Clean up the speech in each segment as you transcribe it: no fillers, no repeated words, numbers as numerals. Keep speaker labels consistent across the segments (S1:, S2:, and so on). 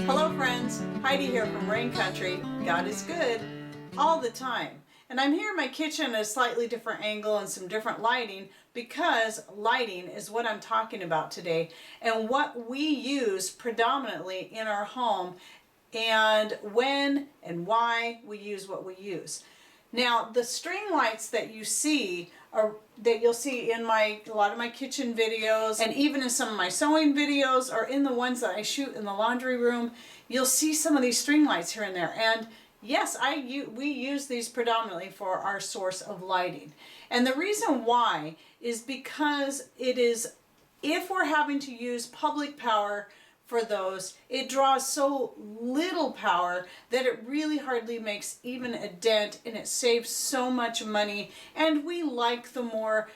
S1: Hello friends, Heidi here from Rain Country. God is good all the time. And I'm here in my kitchen at a slightly different angle and some different lighting because lighting is what I'm talking about today and what we use predominantly in our home and when and why we use what we use. Now, the string lights that you see that you'll see in a lot of my kitchen videos and even in some of my sewing videos or in the ones that I shoot in the laundry room, you'll see some of these string lights here and there. And yes, we use these predominantly for our source of lighting. And the reason why is because if we're having to use public power for those, it draws so little power that it really hardly makes even a dent, and it saves so much money, and we like the more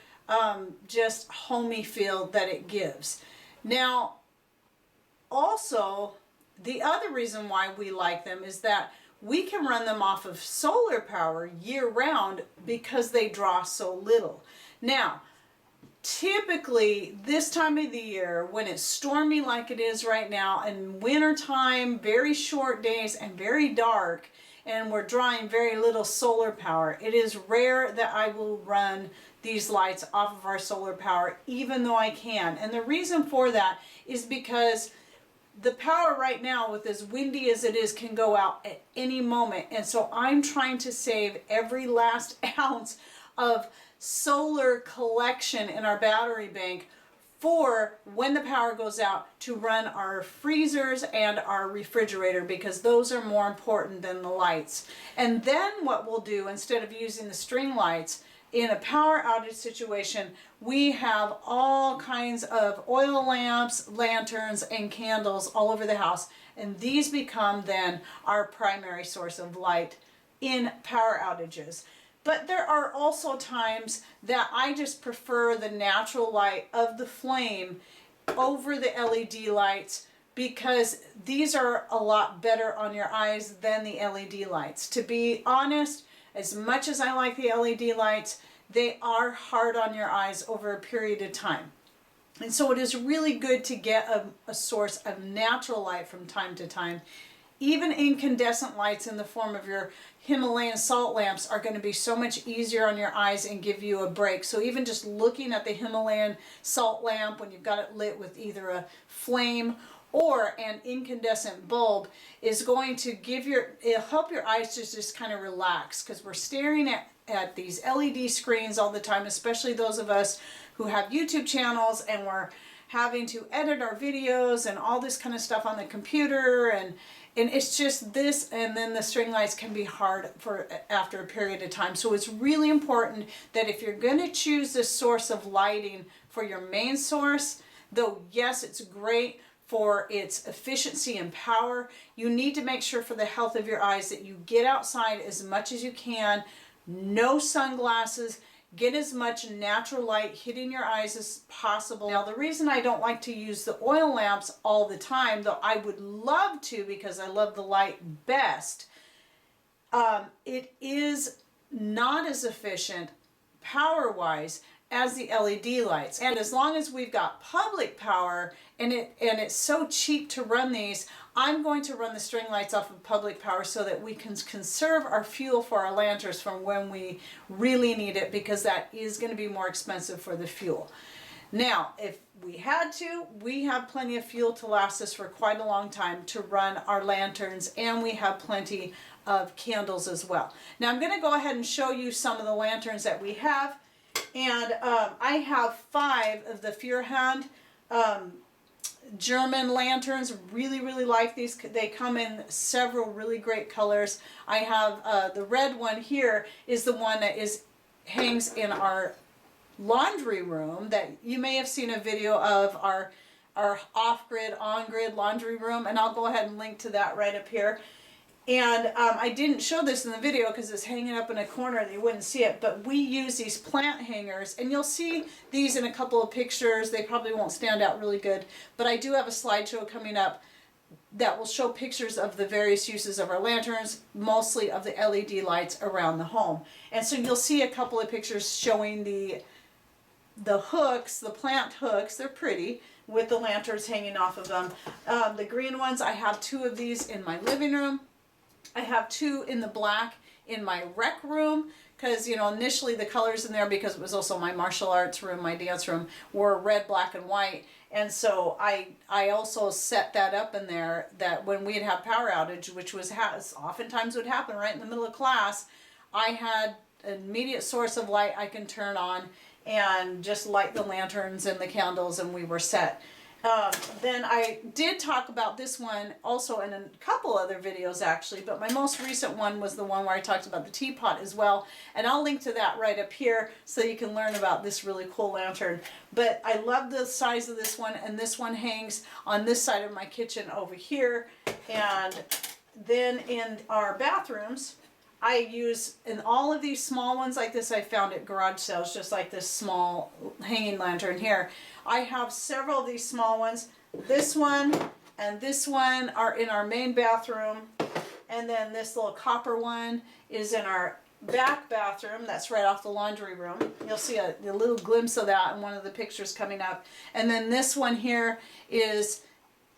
S1: just homey feel that it gives. Now, also, the other reason why we like them is that we can run them off of solar power year-round because they draw so little. Now, typically this time of the year when it's stormy like it is right now, and wintertime, very short days and very dark, and we're drawing very little solar power, it is rare that I will run these lights off of our solar power, even though I can. And the reason for that is because the power right now, with as windy as it is, can go out at any moment. And so I'm trying to save every last ounce of solar collection in our battery bank for when the power goes out to run our freezers and our refrigerator, because those are more important than the lights. And then what we'll do, instead of using the string lights, in a power outage situation, we have all kinds of oil lamps, lanterns, and candles all over the house. And these become then our primary source of light in power outages. But there are also times that I just prefer the natural light of the flame over the LED lights, because these are a lot better on your eyes than the LED lights. To be honest, as much as I like the LED lights, they are hard on your eyes over a period of time. And so it is really good to get a source of natural light from time to time. Even incandescent lights in the form of your Himalayan salt lamps are going to be so much easier on your eyes and give you a break. So even just looking at the Himalayan salt lamp when you've got it lit with either a flame or an incandescent bulb is going to it'll help your eyes to just kind of relax, because we're staring at these LED screens all the time, especially those of us who have YouTube channels and we're having to edit our videos and all this kind of stuff on the computer, and it's just this, and then the string lights can be hard after a period of time. So it's really important that if you're going to choose this source of lighting for your main source, though yes, it's great for its efficiency and power, you need to make sure for the health of your eyes that you get outside as much as you can, no sunglasses, get as much natural light hitting your eyes as possible. Now, the reason I don't like to use the oil lamps all the time, though I would love to because I love the light best, it is not as efficient power-wise as the LED lights. And as long as we've got public power and it's so cheap to run these, I'm going to run the string lights off of public power so that we can conserve our fuel for our lanterns from when we really need it, because that is going to be more expensive for the fuel. Now, if we had to, we have plenty of fuel to last us for quite a long time to run our lanterns, and we have plenty of candles as well. Now, I'm going to go ahead and show you some of the lanterns that we have. And I have 5 of the Feuerhand German lanterns. Really like these. They come in several really great colors. I have the red one here is the one that hangs in our laundry room that you may have seen a video of, our off-grid, on-grid laundry room, and I'll go ahead and link to that right up here. And I didn't show this in the video because it's hanging up in a corner and you wouldn't see it, but we use these plant hangers, and you'll see these in a couple of pictures. They probably won't stand out really good, but I do have a slideshow coming up that will show pictures of the various uses of our lanterns, mostly of the LED lights around the home. And so you'll see a couple of pictures showing the the hooks, the plant hooks, they're pretty, with the lanterns hanging off of them. The green ones, I have 2 of these in my living room. I have 2 in the black in my rec room, because, you know, initially the colors in there, because it was also my martial arts room, my dance room, were red, black, and white. And so I also set that up in there, that when we'd have power outage, which was oftentimes would happen right in the middle of class, I had an immediate source of light I can turn on and just light the lanterns and the candles, and we were set. Then I did talk about this one also in a couple other videos actually, but my most recent one was the one where I talked about the teapot as well, and I'll link to that right up here so you can learn about this really cool lantern. But I love the size of this one, and this one hangs on this side of my kitchen over here. And then in our bathrooms, I use, in all of these small ones like this I found at garage sales, just like this small hanging lantern here. I have several of these small ones. This one and this one are in our main bathroom, and then this little copper one is in our back bathroom. That's right off the laundry room. You'll see a little glimpse of that in one of the pictures coming up. And then this one here is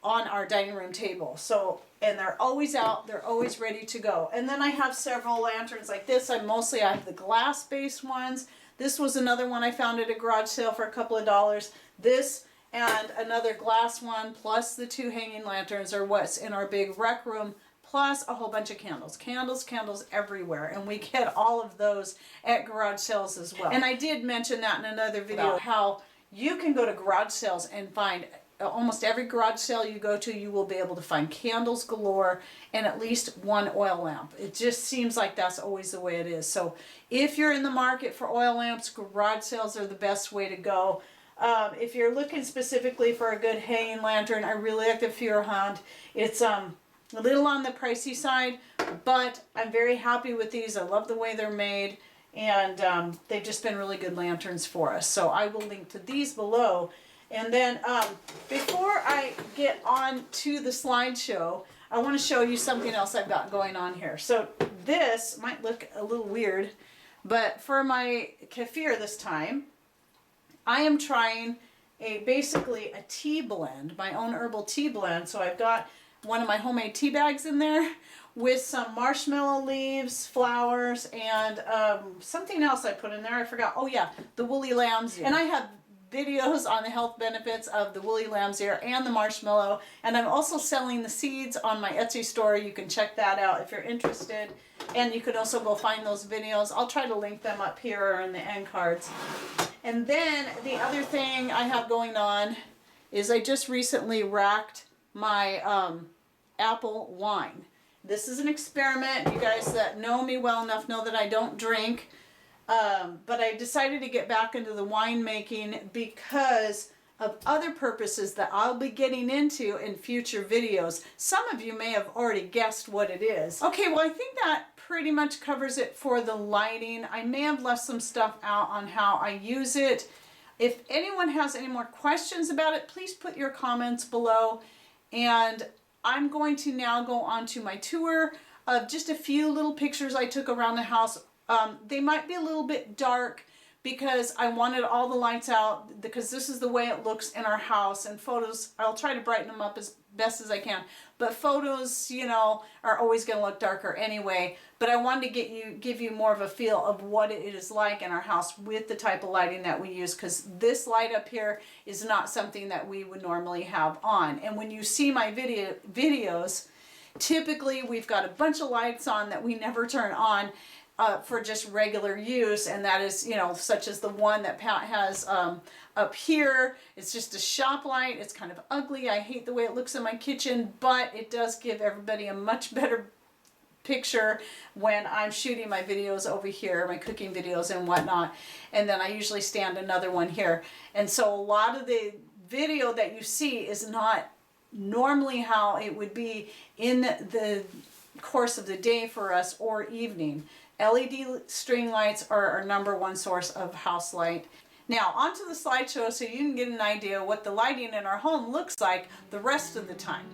S1: on our dining room table. So, and they're always out, they're always ready to go. And then I have several lanterns like this. I have the glass based ones. This was another one I found at a garage sale for a couple of dollars. This and another glass one, plus the 2 hanging lanterns, are what's in our big rec room, plus a whole bunch of candles. Candles everywhere. And we get all of those at garage sales as well. And I did mention that in another video, how you can go to garage sales and find, almost every garage sale you go to, you will be able to find candles galore and at least 1 oil lamp. It just seems like that's always the way it is. So if you're in the market for oil lamps, garage sales are the best way to go. If you're looking specifically for a good hanging lantern, I really like the Feuerhand. It's a little on the pricey side, but I'm very happy with these. I love the way they're made, and they've just been really good lanterns for us. So I will link to these below. And then before I get on to the slideshow, I want to show you something else I've got going on here. So this might look a little weird, but for my kefir this time, I am trying basically a tea blend, my own herbal tea blend. So I've got one of my homemade tea bags in there with some marshmallow leaves, flowers, and something else I put in there. I forgot. Oh yeah, the woolly lamb's ear. And I have videos on the health benefits of the woolly lamb's ear and the marshmallow, and I'm also selling the seeds on my Etsy store. You can check that out if you're interested, and you can also go find those videos. I'll try to link them up here or in the end cards. And then the other thing I have going on is I just recently racked my apple wine. This is an experiment. You guys that know me well enough know that I don't drink. But I decided to get back into the winemaking because of other purposes that I'll be getting into in future videos. Some of you may have already guessed what it is. Okay, well I think that pretty much covers it for the lighting. I may have left some stuff out on how I use it. If anyone has any more questions about it, please put your comments below. And I'm going to now go on to my tour of just a few little pictures I took around the house. They might be a little bit dark because I wanted all the lights out, because this is the way it looks in our house. And photos, I'll try to brighten them up as best as I can. But photos, you know, are always going to look darker anyway. But I wanted to give you more of a feel of what it is like in our house with the type of lighting that we use, because this light up here is not something that we would normally have on. And when you see my videos, typically we've got a bunch of lights on that we never turn on. For just regular use, and that is, you know, such as the one that Pat has up here. It's just a shop light. It's kind of ugly. I hate the way it looks in my kitchen, but it does give everybody a much better picture when I'm shooting my videos over here, my cooking videos and whatnot. And then I usually stand another one here. And so a lot of the video that you see is not normally how it would be in the course of the day for us or evening. LED string lights are our #1 source of house light. Now onto the slideshow so you can get an idea what the lighting in our home looks like the rest of the time.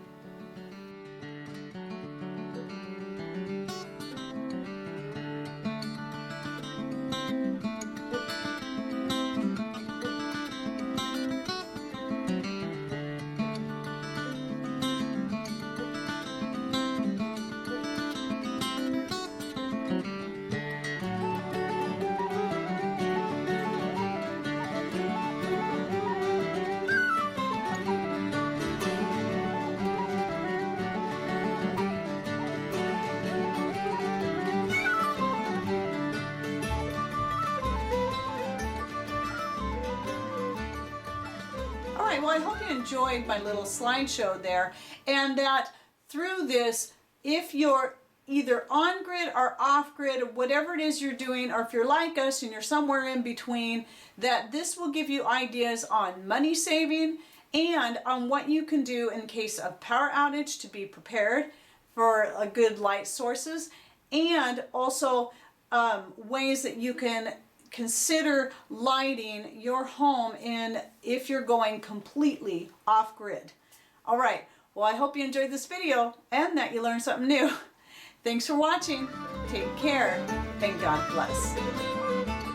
S1: All right, well, I hope you enjoyed my little slideshow there, and that through this, if you're either on grid or off grid, or whatever it is you're doing, or if you're like us and you're somewhere in between, that this will give you ideas on money saving and on what you can do in case of power outage to be prepared for a good light sources, and also ways that you can consider lighting your home in if you're going completely off grid. All right, well, I hope you enjoyed this video and that you learned something new. Thanks for watching. Take care and God bless.